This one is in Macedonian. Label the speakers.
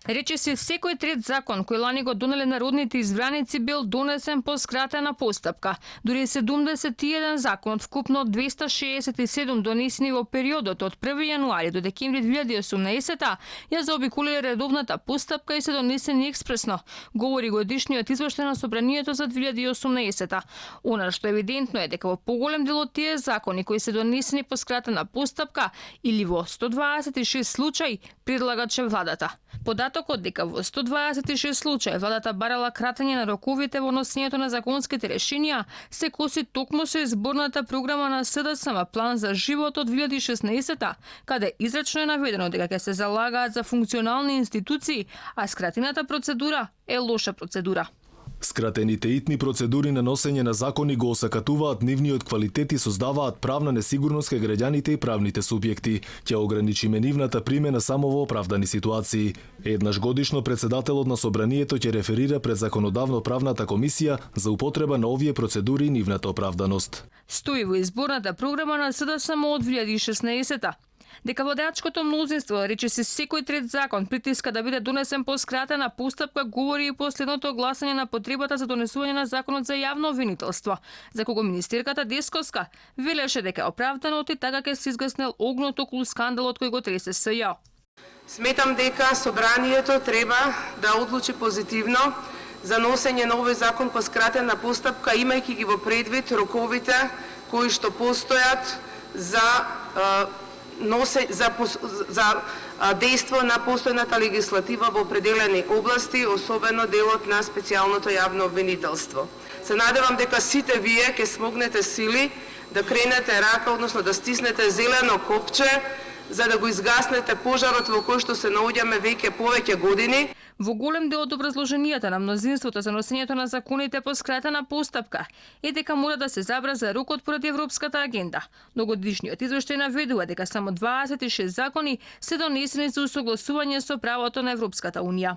Speaker 1: Речиси секој трет закон кој лани го донеле народните избраници бил донесен по скратена постапка. Дури 71 закон од вкупно 267 донесени во периодот од 1 јануари до декември 2018 ја заобиколиле редовната постапка и се донесени експресно, говори годишниот извештај на собранието за 2018. Она што евидентно е дека во поголем дел од тие закони кои се донесени по скратена постапка или во 126 случаи предлагаче владата. Податокот дека во 126 случаи владата барала кратење на роковите во носењето на законските решенија се коси токму со изборната програма на СДСМ План за живот од 2016, каде израчно е наведено дека ќе се залагаат за функционални институции, а скратената процедура е лоша процедура.
Speaker 2: Скратените итни процедури на носење на закони го осакатуваат нивниот квалитет и создаваат правна несигурност кај граѓаните и правните субјекти. Ќе ограничиме нивната примена само во оправдани ситуации. Еднаш годишно председателот на собранието ќе реферира пред законодавно-правната комисија за употреба на овие процедури и нивната оправданост.
Speaker 1: Стои во изборната програма на СДСМ од 2016 дека владеачкото мнозинство речиси секој трет закон притиска да биде донесен по скратена постапка, говори и последното огласање на потребата за донесување на законот за јавно обвинителство, за кого министерката Десковска велеше дека е оправдано и така ќе се изгаснел огнот околу скандалот кој го тресе СЈ.
Speaker 3: Сметам дека собранието треба да одлучи позитивно за носење на овој закон по скратена постапка, имајќи ги во предвид роковите кои што постојат за дејство на постојната легислатива во определени области, особено делот на специјалното јавно обвинителство. Се надевам дека сите вие ќе смогнете сили да кренете рака, односно да стиснете зелено копче за да го изгаснете пожарот во кој што се наоѓаме веќе повеќе години.
Speaker 1: Во голем дел од образложенијата на мнозинството за носењето на законите по скратена постапка е дека мора да се забрза рокот поради Европската агенда. Но годишниот извештај наведува дека само 26 закони се донесени за усогласување со правото на Европската унија.